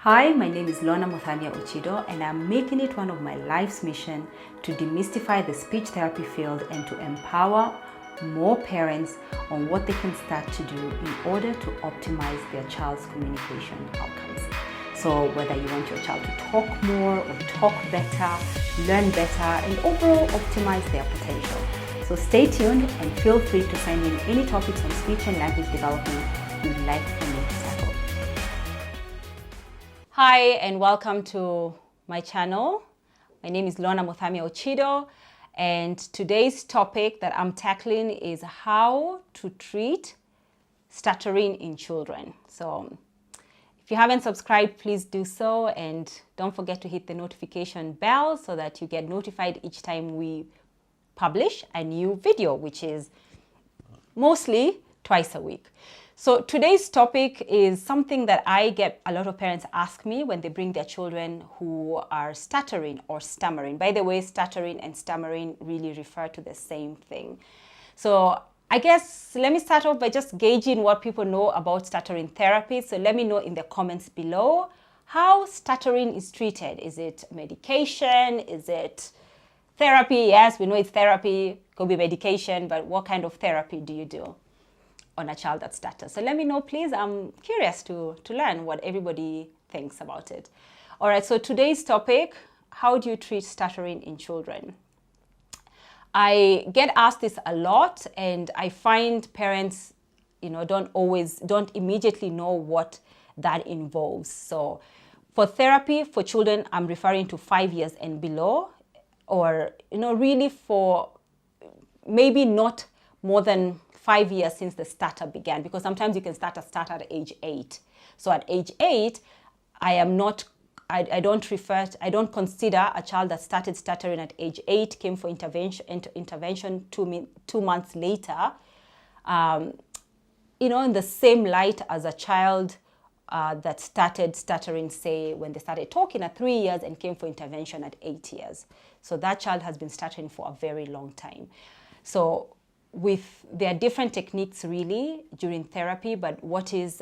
Hi, my name is Lorna Muthamia Ochido, and I'm making it one of my life's mission to demystify the speech therapy field and to empower more parents on what they can start to do in order to optimize their child's communication outcomes. So whether you want your child to talk more or talk better, learn better, and overall optimize their potential. So stay tuned and feel free to send in any topics on speech and language development you'd like for me to tackle. Hi, and welcome to my channel. My name is Lorna Muthamia Ochido, and today's topic that I'm tackling is how to treat stuttering in children. So if you haven't subscribed, please do so, and don't forget to hit the notification bell so that you get notified each time we publish a new video, which is mostly twice a week. So today's topic is something that I get a lot of parents ask me when they bring their children who are stuttering or stammering. By the way, stuttering and stammering really refer to the same thing. So I guess let me start off by just gauging what people know about stuttering therapy. So let me know in the comments below how stuttering is treated. Is it medication? Is it therapy? Yes, we know it's therapy. Could be medication, but what kind of therapy do you do on a child that stutters? So let me know, please. I'm curious to learn what everybody thinks about it. All right, so today's topic, how do you treat stuttering in children? I get asked this a lot, and I find parents, don't immediately know what that involves. So for therapy for children, I'm referring to 5 years and below, or, really for maybe not more than 5 years since the stutter began, because sometimes you can start a stutter at age 8. So at age 8, I don't consider a child that started stuttering at age 8, came for intervention 2 months later, in the same light as a child that started stuttering, say, when they started talking at 3 years and came for intervention at 8 years. So that child has been stuttering for a very long time. So there are different techniques really during therapy, but what is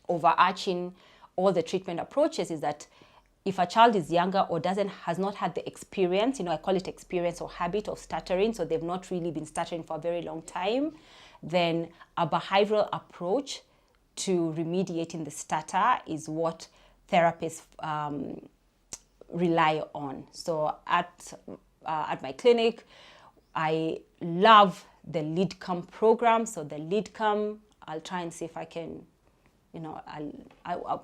overarching all the treatment approaches is that if a child is younger or has not had the experience, I call it experience or habit of stuttering, so they've not really been stuttering for a very long time, then a behavioral approach to remediating the stutter is what therapists rely on. So at my clinic, I love the LeadCome program. So the LeadCome, I'll try and see if I can, I'll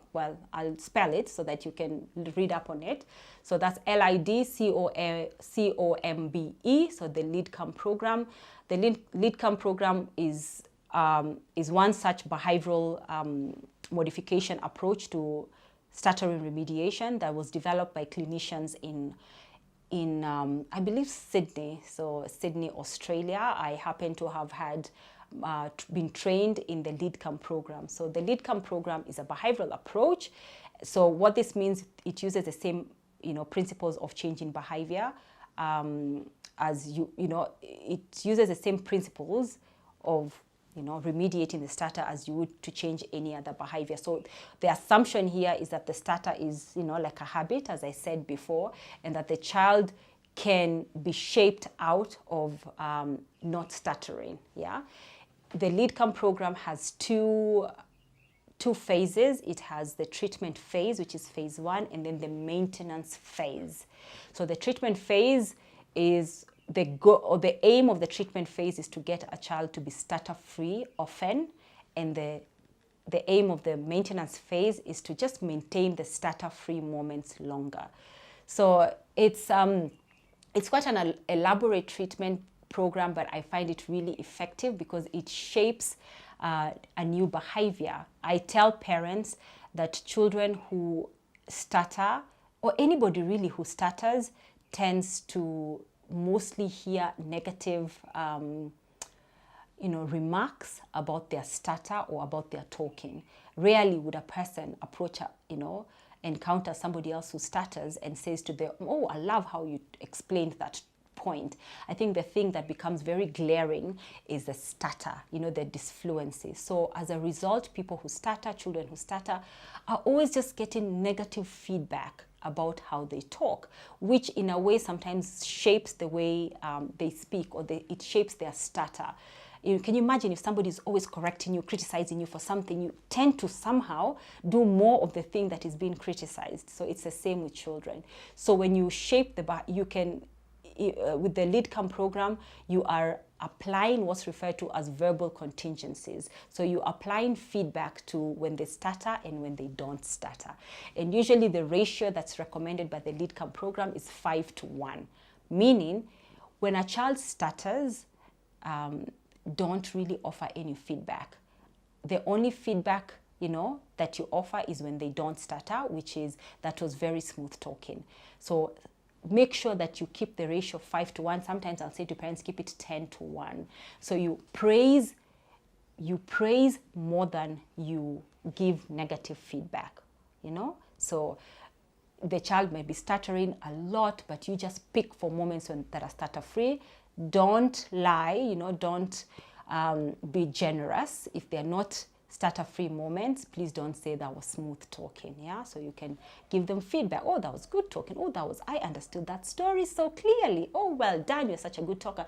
spell it so that you can read up on it. So that's LIDCOMBE, so the LeadCome program. The LeadCome program is one such behavioral modification approach to stuttering remediation that was developed by clinicians in I believe Sydney, so Sydney, Australia. I happen to have been trained in the LeadCome program. So the LeadCome program is a behavioral approach. So what this means, it uses the same, principles of changing behavior it uses the same principles of remediating the stutter as you would to change any other behavior. So the assumption here is that the stutter is, like a habit, as I said before, and that the child can be shaped out of not stuttering. Yeah, the LeadCome program has two phases. It has the treatment phase, which is phase 1, and then the maintenance phase. So the treatment phase is the aim of the treatment phase is to get a child to be stutter-free often, and the aim of the maintenance phase is to just maintain the stutter-free moments longer. So it's quite an elaborate treatment program, but I find it really effective because it shapes a new behavior. I tell parents that children who stutter, or anybody really who stutters, tends to mostly hear negative remarks about their stutter or about their talking. Rarely would a person encounter somebody else who stutters and says to them, "Oh, I love how you explained that point. I think the thing that becomes very glaring is the stutter, you know, the disfluency. So as a result, people who stutter, children who stutter, are always just getting negative feedback about how they talk, which in a way sometimes shapes the way they speak, or it shapes their stutter. Can you imagine if somebody is always correcting you, criticizing you for something, you tend to somehow do more of the thing that is being criticized. So it's the same with children. So when you shape you can, with the LeadCome program, you are applying what's referred to as verbal contingencies. So you're applying feedback to when they stutter and when they don't stutter. And usually the ratio that's recommended by the LeadCome program is 5:1, meaning when a child stutters, don't really offer any feedback. The only feedback, you know, that you offer is when they don't stutter, which is, that was very smooth talking. So make sure that you keep the ratio 5:1. Sometimes I'll say to parents, keep it 10:1. So you praise more than you give negative feedback, you know. So the child might be stuttering a lot, but you just pick for moments that are stutter free. Don't lie, you know, don't be generous. If they're not stutter-free moments, please don't say that was smooth talking. Yeah, so you can give them feedback. Oh, that was good talking. Oh, I understood that story so clearly. Oh, well done, you're such a good talker.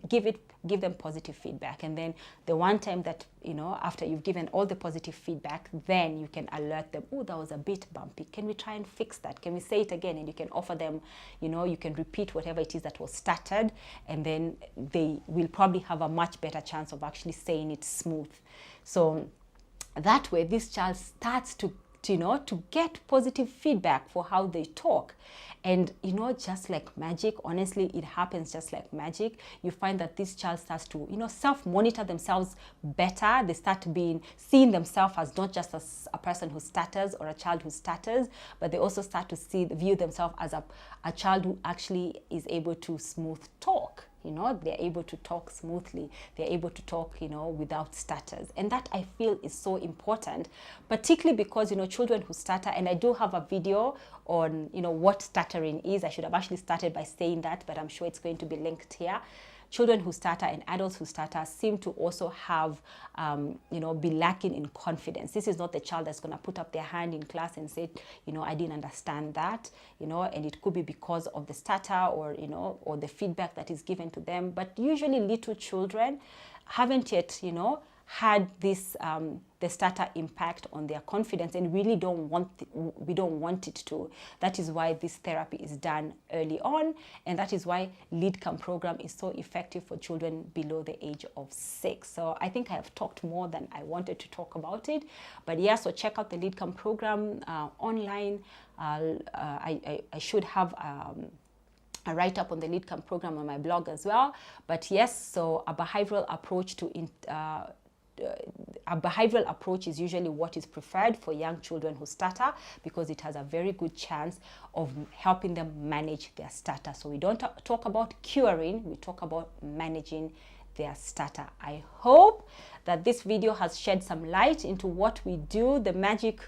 Give them positive feedback. And then the one time that, you know, after you've given all the positive feedback, then you can alert them. Oh, that was a bit bumpy. Can we try and fix that? Can we say it again? And you can offer them, you know, you can repeat whatever it is that was stuttered, and then they will probably have a much better chance of actually saying it smooth. So that way, this child starts to get positive feedback for how they talk. And, you know, just like magic, honestly, it happens just like magic. You find that this child starts to, you know, self-monitor themselves better. They start seeing themselves as not just as a person who stutters or a child who stutters, but they also start to view themselves as a child who actually is able to smooth talk. You know, they're able to talk smoothly. They're able to talk, you know, without stutters. And that, I feel, is so important, particularly because, you know, children who stutter, and I do have a video on, you know, what stuttering is. I should have actually started by saying that, but I'm sure it's going to be linked here. Children who stutter and adults who stutter seem to also have, you know, be lacking in confidence. This is not the child that's going to put up their hand in class and say, you know, I didn't understand that, you know, and it could be because of the stutter, or, you know, or the feedback that is given to them. But usually little children haven't yet, you know, had this the stutter impact on their confidence, and really we don't want it to. That is why this therapy is done early on, and that is why LeadCome program is so effective for children below the age of 6. So I think I have talked more than I wanted to talk about it, but yeah, so check out the LeadCome program online. I should have a write-up on the LeadCome program on my blog as well. But yes, so a behavioral approach is usually what is preferred for young children who stutter, because it has a very good chance of helping them manage their stutter. So we don't talk about curing, we talk about managing their stutter. I hope that this video has shed some light into what we do, the magic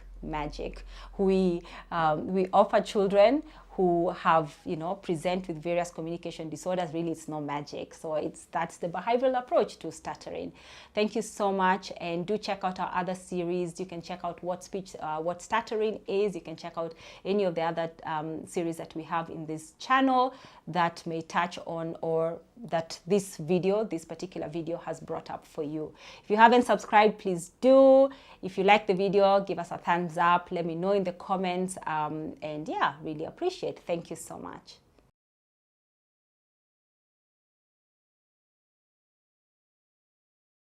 we offer children who have, you know, present with various communication disorders. Really, it's no magic. So that's the behavioral approach to stuttering. Thank you so much, and do check out our other series. You can check out what stuttering is. You can check out any of the other series that we have in this channel that may touch on, or that this particular video has brought up for you. If you haven't subscribed, please do. If you like the video, give us a thumbs up. Let me know in the comments. And yeah, really appreciate it. Thank you so much.